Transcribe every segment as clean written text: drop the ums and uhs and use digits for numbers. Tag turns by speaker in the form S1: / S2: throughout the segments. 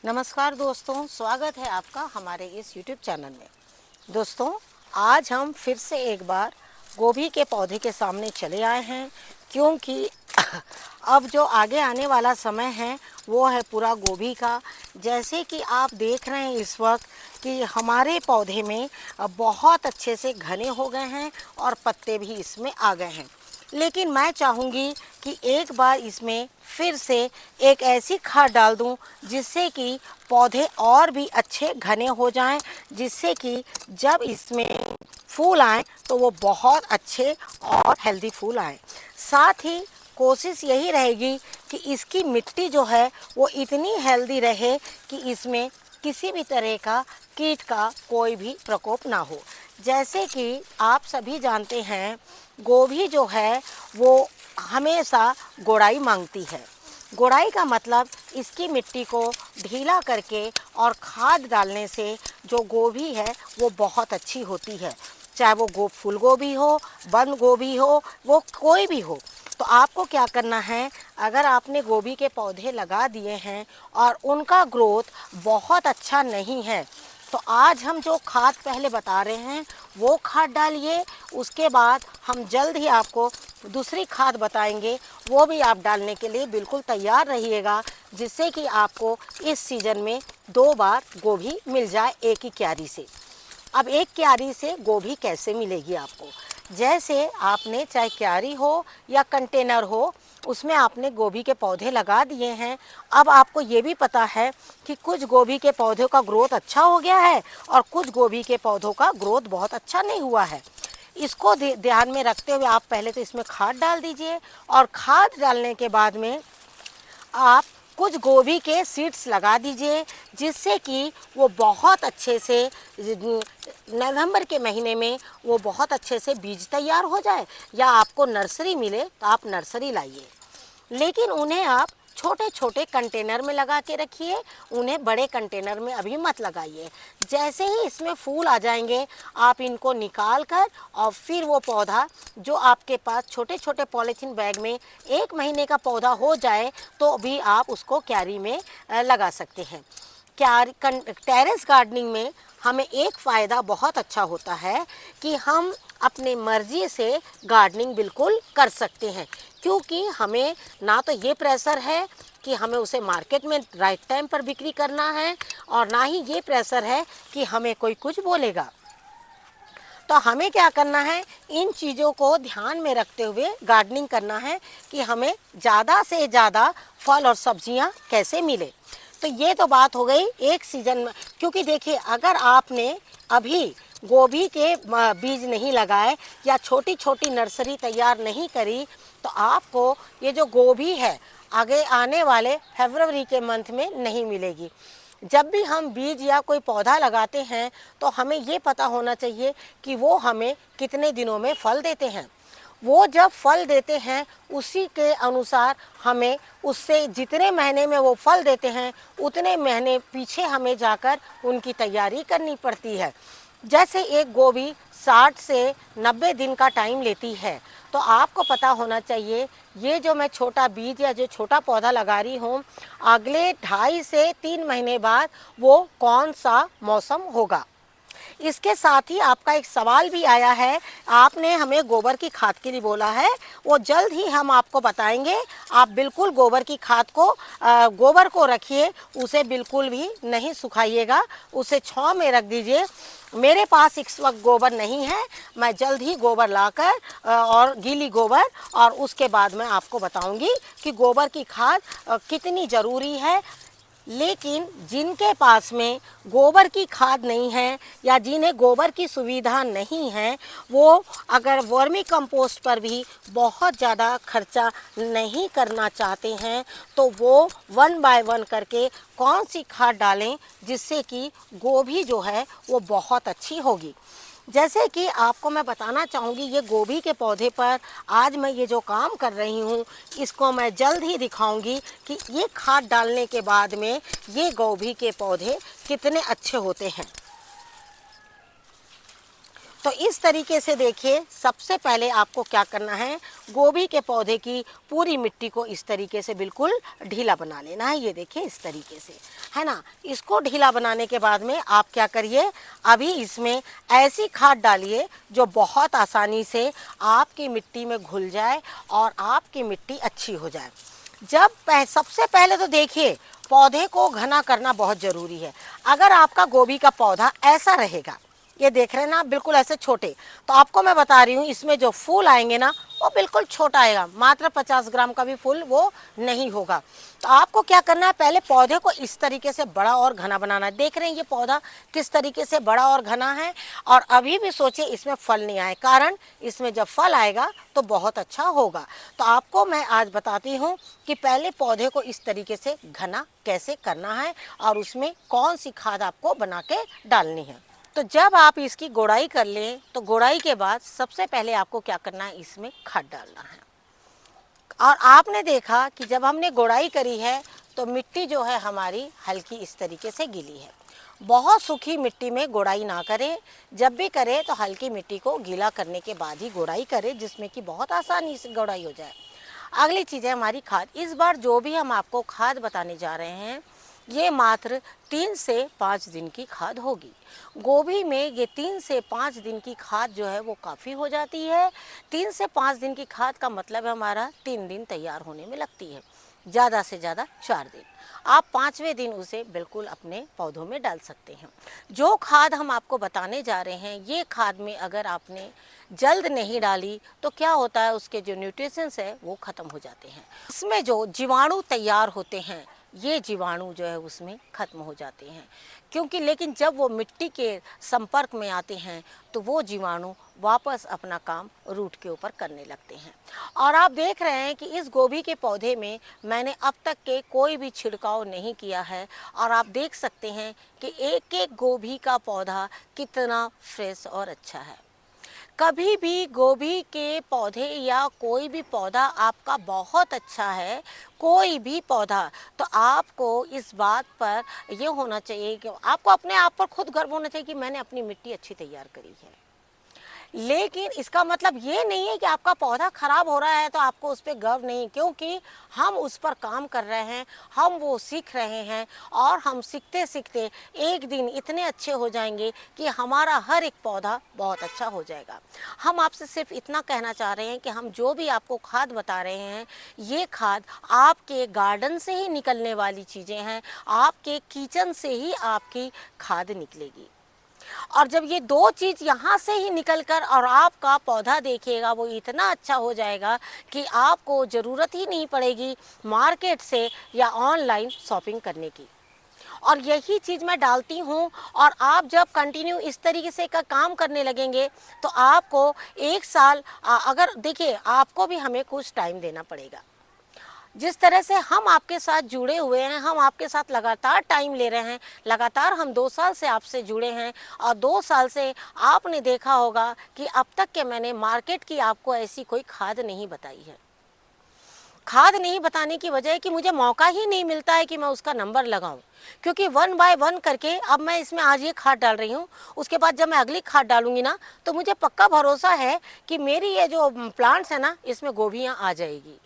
S1: नमस्कार दोस्तों, स्वागत है आपका हमारे इस YouTube चैनल में। दोस्तों, आज हम फिर से एक बार गोभी के पौधे के सामने चले आए हैं, क्योंकि अब जो आगे आने वाला समय है वो है पूरा गोभी का। जैसे कि आप देख रहे हैं इस वक्त कि हमारे पौधे में बहुत अच्छे से घने हो गए हैं और पत्ते भी इसमें आ गए हैं। लेकिन मैं चाहूँगी कि एक बार इसमें फिर से एक ऐसी खाद डाल दूं जिससे कि पौधे और भी अच्छे घने हो जाएं, जिससे कि जब इसमें फूल आएँ तो वो बहुत अच्छे और हेल्दी फूल आएँ। साथ ही कोशिश यही रहेगी कि इसकी मिट्टी जो है वो इतनी हेल्दी रहे कि इसमें किसी भी तरह का कीट का कोई भी प्रकोप ना हो। जैसे कि आप सभी जानते हैं, गोभी जो है वो हमेशा गोड़ाई मांगती है। गोड़ाई का मतलब इसकी मिट्टी को ढीला करके और खाद डालने से जो गोभी है वो बहुत अच्छी होती है। चाहे वो फूल गोभी हो, बंद गोभी हो, वो कोई भी हो। तो आपको क्या करना है, अगर आपने गोभी के पौधे लगा दिए हैं और उनका ग्रोथ बहुत अच्छा नहीं है, तो आज हम जो खाद पहले बता रहे हैं वो खाद डालिए। उसके बाद हम जल्द ही आपको दूसरी खाद बताएंगे, वो भी आप डालने के लिए बिल्कुल तैयार रहिएगा, जिससे कि आपको इस सीज़न में 2 बार गोभी मिल जाए एक ही क्यारी से। अब एक क्यारी से गोभी कैसे मिलेगी आपको? जैसे आपने चाहे क्यारी हो या कंटेनर हो, उसमें आपने गोभी के पौधे लगा दिए हैं। अब आपको ये भी पता है कि कुछ गोभी के पौधों का ग्रोथ अच्छा हो गया है और कुछ गोभी के पौधों का ग्रोथ बहुत अच्छा नहीं हुआ है। इसको ध्यान में रखते हुए आप पहले तो इसमें खाद डाल दीजिए, और खाद डालने के बाद में आप कुछ गोभी के सीड्स लगा दीजिए, जिससे कि वो बहुत अच्छे से नवंबर के महीने में वो बहुत अच्छे से बीज तैयार हो जाए, या आपको नर्सरी मिले तो आप नर्सरी लाइए। लेकिन उन्हें आप छोटे छोटे कंटेनर में लगा के रखिए, उन्हें बड़े कंटेनर में अभी मत लगाइए। जैसे ही इसमें फूल आ जाएंगे, आप इनको निकाल कर और फिर वो पौधा जो आपके पास छोटे छोटे पॉलीथीन बैग में 1 महीने का पौधा हो जाए तो भी आप उसको क्यारी में लगा सकते हैं। टेरेस गार्डनिंग में हमें एक फ़ायदा बहुत अच्छा होता है कि हम अपने मर्जी से गार्डनिंग बिल्कुल कर सकते हैं, क्योंकि हमें ना तो ये प्रेशर है कि हमें उसे मार्केट में राइट टाइम पर बिक्री करना है, और ना ही ये प्रेशर है कि हमें कोई कुछ बोलेगा। तो हमें क्या करना है, इन चीज़ों को ध्यान में रखते हुए गार्डनिंग करना है कि हमें ज़्यादा से ज़्यादा फल और सब्जियां कैसे मिले। तो ये तो बात हो गई एक सीज़न में, क्योंकि देखिए अगर आपने अभी गोभी के बीज नहीं लगाए या छोटी छोटी नर्सरी तैयार नहीं करी, तो आपको ये जो गोभी है आगे आने वाले फरवरी के मंथ में नहीं मिलेगी। जब भी हम बीज या कोई पौधा लगाते हैं तो हमें ये पता होना चाहिए कि वो हमें कितने दिनों में फल देते हैं। वो जब फल देते हैं उसी के अनुसार हमें उससे जितने महीने में वो फल देते हैं उतने महीने पीछे हमें जाकर उनकी तैयारी करनी पड़ती है। जैसे एक गोभी 60 से 90 दिन का टाइम लेती है, तो आपको पता होना चाहिए ये जो मैं छोटा बीज या जो छोटा पौधा लगा रही हूँ, अगले 2.5 से 3 महीने बाद वो कौन सा मौसम होगा। इसके साथ ही आपका एक सवाल भी आया है, आपने हमें गोबर की खाद के लिए बोला है, वो जल्द ही हम आपको बताएंगे। आप बिल्कुल गोबर की खाद को गोबर को रखिए, उसे बिल्कुल भी नहीं सुखाइएगा, उसे छांव में रख दीजिए। मेरे पास इस वक्त गोबर नहीं है, मैं जल्द ही गोबर लाकर और गीली गोबर, और उसके बाद मैं आपको बताऊंगी कि गोबर की खाद कितनी ज़रूरी है। लेकिन जिनके पास में गोबर की खाद नहीं है या जिन्हें गोबर की सुविधा नहीं है, वो अगर वर्मी कंपोस्ट पर भी बहुत ज़्यादा खर्चा नहीं करना चाहते हैं, तो वो 1 बाय 1 करके कौन सी खाद डालें जिससे कि गोभी जो है वो बहुत अच्छी होगी। जैसे कि आपको मैं बताना चाहूँगी, ये गोभी के पौधे पर आज मैं ये जो काम कर रही हूँ, इसको मैं जल्द ही दिखाऊंगी कि ये खाद डालने के बाद में ये गोभी के पौधे कितने अच्छे होते हैं। तो इस तरीके से देखिए, सबसे पहले आपको क्या करना है, गोभी के पौधे की पूरी मिट्टी को इस तरीके से बिल्कुल ढीला बना लेना है। ये देखिए इस तरीके से, है ना। इसको ढीला बनाने के बाद में आप क्या करिए, अभी इसमें ऐसी खाद डालिए जो बहुत आसानी से आपकी मिट्टी में घुल जाए और आपकी मिट्टी अच्छी हो जाए। सबसे पहले तो देखिए, पौधे को घना करना बहुत ज़रूरी है। अगर आपका गोभी का पौधा ऐसा रहेगा, ये देख रहे हैं ना, बिल्कुल ऐसे छोटे, तो आपको मैं बता रही हूँ, इसमें जो फूल आएंगे ना वो बिल्कुल छोटा आएगा, मात्र 50 ग्राम का भी फूल वो नहीं होगा। तो आपको क्या करना है, पहले पौधे को इस तरीके से बड़ा और घना बनाना है। देख रहे हैं ये पौधा किस तरीके से बड़ा और घना है। और अभी भी सोचिए इसमें फल नहीं आए, कारण इसमें जब फल आएगा तो बहुत अच्छा होगा। तो आपको मैं आज बताती हूँ कि पहले पौधे को इस तरीके से घना कैसे करना है और उसमें कौन सी खाद आपको बना के डालनी है। तो जब आप इसकी गोड़ाई कर लें, तो गोड़ाई के बाद सबसे पहले आपको क्या करना है, इसमें खाद डालना है। और आपने देखा कि जब हमने गोड़ाई करी है तो मिट्टी जो है हमारी हल्की इस तरीके से गीली है। बहुत सूखी मिट्टी में गोड़ाई ना करें, जब भी करें तो हल्की मिट्टी को गीला करने के बाद ही गोड़ाई करें, जिसमें कि बहुत आसानी से गोड़ाई हो जाए। अगली चीज़ है हमारी खाद। इस बार जो भी हम आपको खाद बताने जा रहे हैं, ये मात्र 3 से 5 दिन की खाद होगी। गोभी में ये 3 से 5 दिन की खाद जो है वो काफ़ी हो जाती है। 3 से 5 दिन की खाद का मतलब है हमारा 3 दिन तैयार होने में लगती है, ज़्यादा से ज़्यादा 4 दिन। आप 5वें दिन उसे बिल्कुल अपने पौधों में डाल सकते हैं। जो खाद हम आपको बताने जा रहे हैं, ये खाद में अगर आपने जल्द नहीं डाली तो क्या होता है, उसके जो न्यूट्रिशंस है वो ख़त्म हो जाते हैं। इसमें जो जीवाणु तैयार होते हैं, ये जीवाणु जो है उसमें ख़त्म हो जाते हैं, क्योंकि लेकिन जब वो मिट्टी के संपर्क में आते हैं तो वो जीवाणु वापस अपना काम रूट के ऊपर करने लगते हैं। और आप देख रहे हैं कि इस गोभी के पौधे में मैंने अब तक के कोई भी छिड़काव नहीं किया है, और आप देख सकते हैं कि एक एक गोभी का पौधा कितना फ्रेश और अच्छा है। कभी भी गोभी के पौधे या कोई भी पौधा आपका बहुत अच्छा है, कोई भी पौधा, तो आपको इस बात पर ये होना चाहिए कि आपको अपने आप पर खुद गर्व होना चाहिए कि मैंने अपनी मिट्टी अच्छी तैयार करी है। लेकिन इसका मतलब ये नहीं है कि आपका पौधा खराब हो रहा है तो आपको उस पर गर्व नहीं, क्योंकि हम उस पर काम कर रहे हैं, हम वो सीख रहे हैं, और हम सीखते सीखते एक दिन इतने अच्छे हो जाएंगे कि हमारा हर एक पौधा बहुत अच्छा हो जाएगा। हम आपसे सिर्फ इतना कहना चाह रहे हैं कि हम जो भी आपको खाद बता रहे हैं, ये खाद आपके गार्डन से ही निकलने वाली चीज़ें हैं, आपके किचन से ही आपकी खाद निकलेगी। और जब ये दो चीज़ यहाँ से ही निकलकर और आपका पौधा देखिएगा, वो इतना अच्छा हो जाएगा कि आपको ज़रूरत ही नहीं पड़ेगी मार्केट से या ऑनलाइन शॉपिंग करने की। और यही चीज़ मैं डालती हूँ, और आप जब कंटिन्यू इस तरीके से का काम करने लगेंगे तो आपको 1 साल, अगर देखिए आपको भी हमें कुछ टाइम देना पड़ेगा। जिस तरह से हम आपके साथ जुड़े हुए हैं, हम आपके साथ लगातार टाइम ले रहे हैं, लगातार हम 2 साल से आपसे जुड़े हैं, और 2 साल से आपने देखा होगा कि अब तक के मैंने मार्केट की आपको ऐसी कोई खाद नहीं बताई है। खाद नहीं बताने की वजह है कि मुझे मौका ही नहीं मिलता है कि मैं उसका नंबर लगाऊं, क्योंकि 1 बाय 1 करके अब मैं इसमें आज ये खाद डाल रही हूँ, उसके बाद जब मैं अगली खाद डालूंगी ना, तो मुझे पक्का भरोसा है कि मेरी ये जो प्लांट्स है ना, इसमें गोभियाँ आ जाएगी।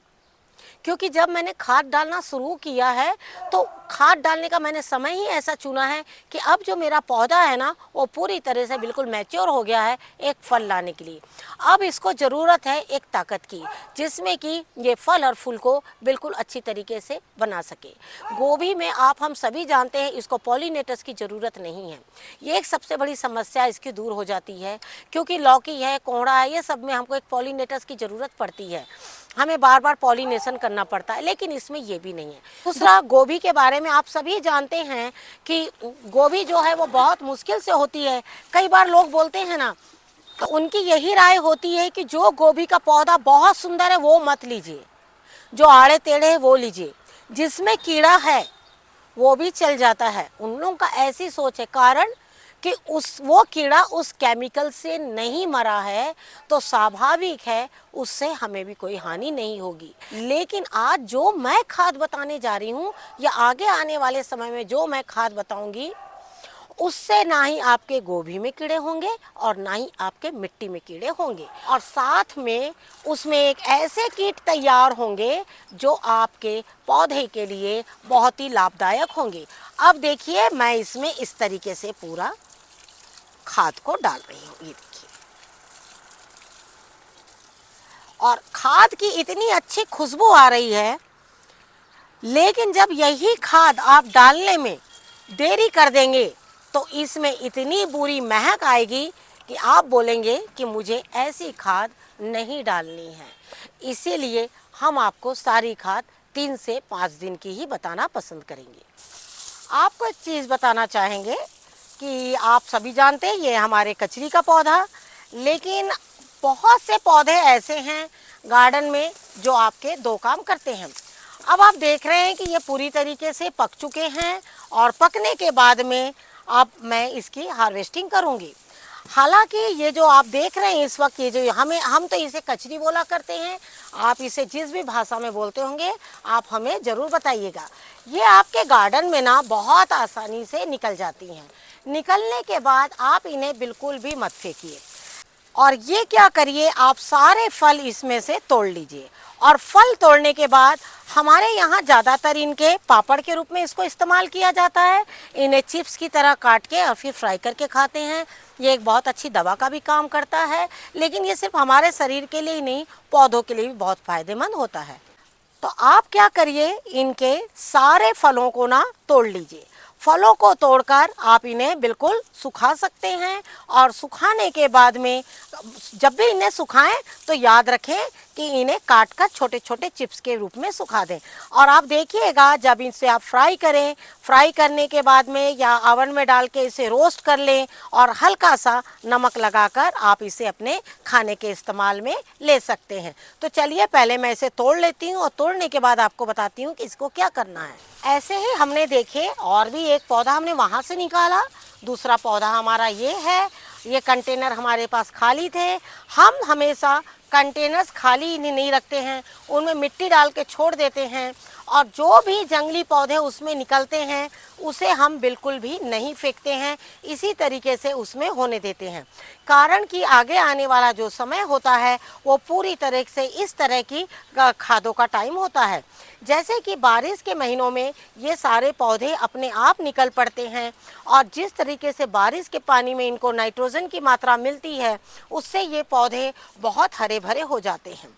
S1: क्योंकि जब मैंने खाद डालना शुरू किया है तो खाद डालने का मैंने समय ही ऐसा चुना है कि अब जो मेरा पौधा है ना, वो पूरी तरह से बिल्कुल मैच्योर हो गया है एक फल लाने के लिए। अब इसको ज़रूरत है एक ताकत की, जिसमें कि ये फल और फूल को बिल्कुल अच्छी तरीके से बना सके। गोभी में आप हम सभी जानते हैं इसको पॉलिनेटर्स की ज़रूरत नहीं है। ये एक सबसे बड़ी समस्या इसकी दूर हो जाती है, क्योंकि लौकी है, कोहड़ा है, ये सब में हमको एक पॉलिनेटर्स की ज़रूरत पड़ती है, हमें बार बार पॉलिनेशन करना पड़ता है, लेकिन इसमें ये भी नहीं है। दूसरा, गोभी के बारे में आप सभी जानते हैं कि गोभी जो है वो बहुत मुश्किल से होती है। कई बार लोग बोलते हैं ना, तो उनकी यही राय होती है कि जो गोभी का पौधा बहुत सुंदर है वो मत लीजिए, जो आड़े टेढ़े है वो लीजिए, जिसमें कीड़ा है वो भी चल जाता है। उन लोगों का ऐसी सोच है, कारण कि वो कीड़ा उस केमिकल से नहीं मरा है, तो स्वाभाविक है उससे हमें भी कोई हानि नहीं होगी। लेकिन आज जो मैं खाद बताने जा रही हूँ, या आगे आने वाले समय में जो मैं खाद बताऊंगी, उससे ना ही आपके गोभी में कीड़े होंगे और ना ही आपके मिट्टी में कीड़े होंगे, और साथ में उसमें एक ऐसे कीट तैयार होंगे जो आपके पौधे के लिए बहुत ही लाभदायक होंगे। अब देखिए, मैं इसमें इस तरीके से पूरा खाद को डाल रही हूँ, ये देखिए। और खाद की इतनी अच्छी खुशबू आ रही है, लेकिन जब यही खाद आप डालने में देरी कर देंगे तो इसमें इतनी बुरी महक आएगी कि आप बोलेंगे कि मुझे ऐसी खाद नहीं डालनी है। इसीलिए हम आपको सारी खाद 3 से 5 दिन की ही बताना पसंद करेंगे। आपको एक चीज़ बताना चाहेंगे कि आप सभी जानते हैं ये हमारे कचरी का पौधा, लेकिन बहुत से पौधे ऐसे हैं गार्डन में जो आपके 2 काम करते हैं। अब आप देख रहे हैं कि ये पूरी तरीके से पक चुके हैं और पकने के बाद में अब मैं इसकी हार्वेस्टिंग करूंगी। हालांकि ये जो आप देख रहे हैं इस वक्त, ये जो हम तो इसे कचरी बोला करते हैं, आप इसे जिस भी भाषा में बोलते होंगे आप हमें ज़रूर बताइएगा। ये आपके गार्डन में ना बहुत आसानी से निकल जाती हैं। निकलने के बाद आप इन्हें बिल्कुल भी मत फेंकिए, और ये क्या करिए, आप सारे फल इसमें से तोड़ लीजिए। और फल तोड़ने के बाद हमारे यहाँ ज़्यादातर इनके पापड़ के रूप में इसको इस्तेमाल किया जाता है। इन्हें चिप्स की तरह काट के और फिर फ्राई करके खाते हैं। ये एक बहुत अच्छी दवा का भी काम करता है, लेकिन ये सिर्फ हमारे शरीर के लिए ही नहीं, पौधों के लिए भी बहुत फ़ायदेमंद होता है। तो आप क्या करिए, इनके सारे फलों को ना तोड़ लीजिए। फलों को तोड़कर आप इन्हें बिल्कुल सुखा सकते हैं, और सुखाने के बाद में जब भी इन्हें सुखाएं तो याद रखें कि इन्हें काटकर छोटे छोटे चिप्स के रूप में सुखा दें। और आप देखिएगा जब इसे आप फ्राई करें, फ्राई करने के बाद में या ओवन में डाल के इसे रोस्ट कर लें और हल्का सा नमक लगाकर आप इसे अपने खाने के इस्तेमाल में ले सकते हैं। तो चलिए पहले मैं इसे तोड़ लेती हूँ और तोड़ने के बाद आपको बताती हूँ कि इसको क्या करना है। ऐसे ही हमने देखे और भी एक पौधा हमने वहाँ से निकाला, दूसरा पौधा हमारा ये है। ये कंटेनर हमारे पास खाली थे। हम हमेशा कंटेनर्स खाली नहीं रखते हैं, उनमें मिट्टी डाल के छोड़ देते हैं, और जो भी जंगली पौधे उसमें निकलते हैं उसे हम बिल्कुल भी नहीं फेंकते हैं, इसी तरीके से उसमें होने देते हैं। कारण कि आगे आने वाला जो समय होता है वो पूरी तरह से इस तरह की खादों का टाइम होता है। जैसे कि बारिश के महीनों में ये सारे पौधे अपने आप निकल पड़ते हैं, और जिस तरीके से बारिश के पानी में इनको नाइट्रोजन की मात्रा मिलती है उससे ये पौधे बहुत हरे भरे हो जाते हैं।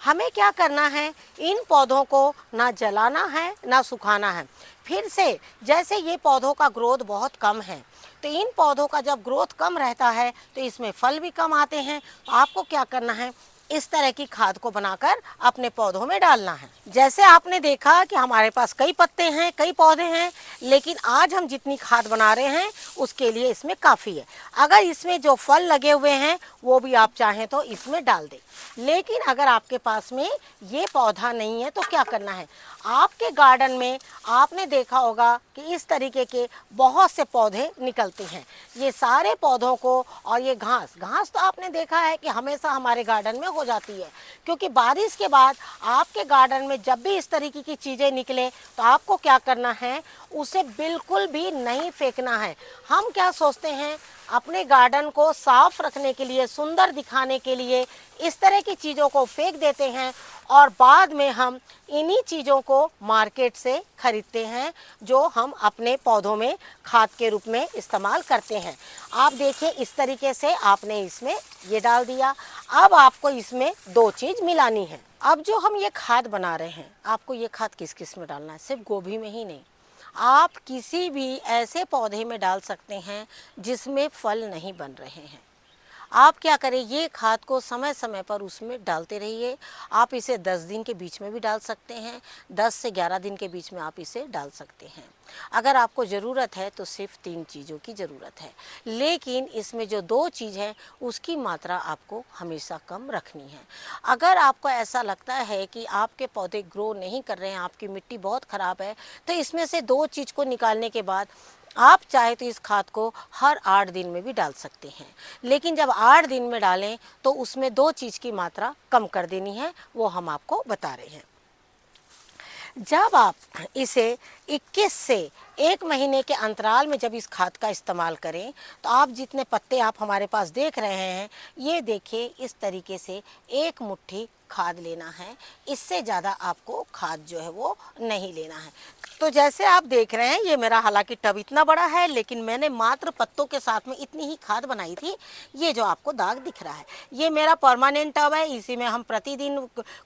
S1: हमें क्या करना है, इन पौधों को ना जलाना है ना सुखाना है। फिर से जैसे ये पौधों का ग्रोथ बहुत कम है, तो इन पौधों का जब ग्रोथ कम रहता है तो इसमें फल भी कम आते हैं। तो आपको क्या करना है, इस तरह की खाद को बनाकर अपने पौधों में डालना है। जैसे आपने देखा कि हमारे पास कई पत्ते हैं, कई पौधे हैं, लेकिन आज हम जितनी खाद बना रहे हैं उसके लिए इसमें काफ़ी है। अगर इसमें जो फल लगे हुए हैं वो भी आप चाहें तो इसमें डाल दें, लेकिन अगर आपके पास में ये पौधा नहीं है तो क्या करना है, आपके गार्डन में आपने देखा होगा कि इस तरीके के बहुत से पौधे निकलते हैं। ये सारे पौधों को, और ये घास तो आपने देखा है कि हमेशा हमारे गार्डन में हो जाती है, क्योंकि बारिश के बाद आपके गार्डन में जब भी इस तरीके की चीज़ें निकले तो आपको क्या करना है, उसे बिल्कुल भी नहीं फेंकना है। हम क्या सोचते हैं, अपने गार्डन को साफ रखने के लिए, सुंदर दिखाने के लिए इस तरह की चीज़ों को फेंक देते हैं, और बाद में हम इन्हीं चीज़ों को मार्केट से खरीदते हैं जो हम अपने पौधों में खाद के रूप में इस्तेमाल करते हैं। आप देखिए इस तरीके से आपने इसमें ये डाल दिया। अब आपको इसमें 2 चीज़ मिलानी है। अब जो हम ये खाद बना रहे हैं, आपको ये खाद किस किस में डालना है, सिर्फ गोभी में ही नहीं, आप किसी भी ऐसे पौधे में डाल सकते हैं जिसमें फल नहीं बन रहे हैं। आप क्या करें, ये खाद को समय समय पर उसमें डालते रहिए। आप इसे 10 दिन के बीच में भी डाल सकते हैं, 10 से 11 दिन के बीच में आप इसे डाल सकते हैं। अगर आपको ज़रूरत है तो सिर्फ 3 चीज़ों की ज़रूरत है, लेकिन इसमें जो 2 चीज़ हैं उसकी मात्रा आपको हमेशा कम रखनी है। अगर आपको ऐसा लगता है कि आपके पौधे ग्रो नहीं कर रहे हैं, आपकी मिट्टी बहुत ख़राब है, तो इसमें से 2 चीज़ को निकालने के बाद आप चाहे तो इस खाद को हर 8 दिन में भी डाल सकते हैं, लेकिन जब 8 दिन में डालें तो उसमें 2 चीज़ की मात्रा कम कर देनी है, वो हम आपको बता रहे हैं। जब आप इसे 21 से 1 महीने के अंतराल में जब इस खाद का इस्तेमाल करें तो आप जितने पत्ते आप हमारे पास देख रहे हैं, ये देखिए इस तरीके से 1 मुट्ठी खाद लेना है। इससे ज़्यादा आपको खाद जो है वो नहीं लेना है। तो जैसे आप देख रहे हैं, ये मेरा हालांकि टब इतना बड़ा है, लेकिन मैंने मात्र पत्तों के साथ में इतनी ही खाद बनाई थी। ये जो आपको दाग दिख रहा है, ये मेरा परमानेंट टब है। इसी में हम प्रतिदिन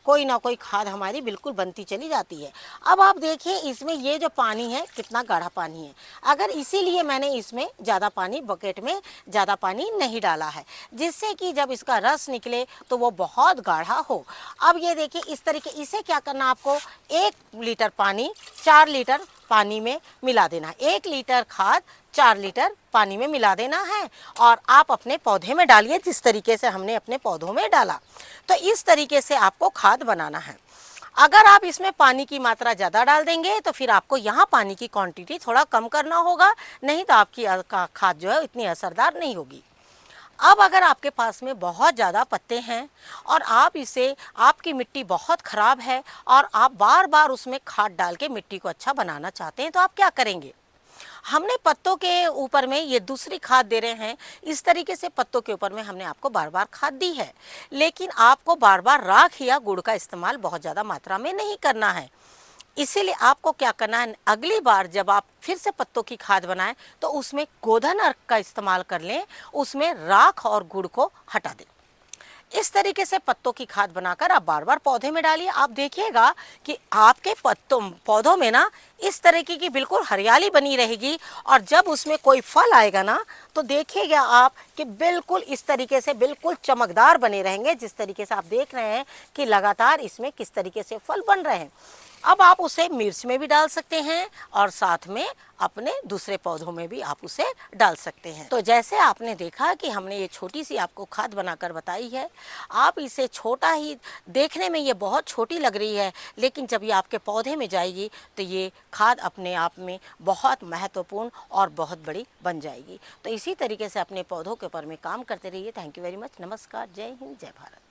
S1: कोई ना कोई खाद हमारी बिल्कुल बनती चली जाती है। अब आप देखिए इसमें ये जो पानी है कितना गाढ़ा पानी है। अगर इसीलिए मैंने इसमें ज़्यादा पानी, बकेट में ज़्यादा पानी नहीं डाला है, जिससे कि जब इसका रस निकले तो वो बहुत गाढ़ा हो। अब ये देखिए इस तरीके, इसे क्या करना, आपको 1 लीटर पानी 4 लीटर पानी में मिला देना है। 1 लीटर खाद 4 लीटर पानी में मिला देना है और आप अपने पौधे में डालिए जिस तरीके से हमने अपने पौधों में डाला। तो इस तरीके से आपको खाद बनाना है। अगर आप इसमें पानी की मात्रा ज़्यादा डाल देंगे तो फिर आपको यहाँ पानी की क्वांटिटी थोड़ा कम करना होगा, नहीं तो आपकी खाद जो है इतनी असरदार नहीं होगी। अब अगर आपके पास में बहुत ज़्यादा पत्ते हैं और आप इसे, आपकी मिट्टी बहुत ख़राब है और आप बार बार उसमें खाद डाल के मिट्टी को अच्छा बनाना चाहते हैं, तो आप क्या करेंगे? हमने पत्तों के ऊपर में ये दूसरी खाद दे रहे हैं। इस तरीके से पत्तों के ऊपर में हमने आपको बार बार खाद दी है, लेकिन आपको बार बार राख या गुड़ का इस्तेमाल बहुत ज़्यादा मात्रा में नहीं करना है। इसीलिए आपको क्या करना है, अगली बार जब आप फिर से पत्तों की खाद बनाएं तो उसमें गोधन अर्क का इस्तेमाल कर लें, उसमें राख और गुड़ को हटा दें। इस तरीके से पत्तों की खाद बनाकर आप बार बार पौधे में डालिए। आप देखिएगा कि आपके पौधों में ना इस तरीके की बिल्कुल हरियाली बनी रहेगी और जब उसमें कोई फल आएगा ना तो देखिएगा आप कि बिल्कुल इस तरीके से बिल्कुल चमकदार बने रहेंगे, जिस तरीके से आप देख रहे हैं कि लगातार इसमें किस तरीके से फल बन रहे हैं। अब आप उसे मिर्च में भी डाल सकते हैं और साथ में अपने दूसरे पौधों में भी आप उसे डाल सकते हैं। तो जैसे आपने देखा कि हमने ये छोटी सी आपको खाद बनाकर बताई है, आप इसे छोटा ही देखने में ये बहुत छोटी लग रही है, लेकिन जब ये आपके पौधे में जाएगी तो ये खाद अपने आप में बहुत महत्वपूर्ण और बहुत बड़ी बन जाएगी। तो इसी तरीके से अपने पौधों के ऊपर में काम करते रहिए। Thank you very much. नमस्कार, जय हिंद, जय भारत।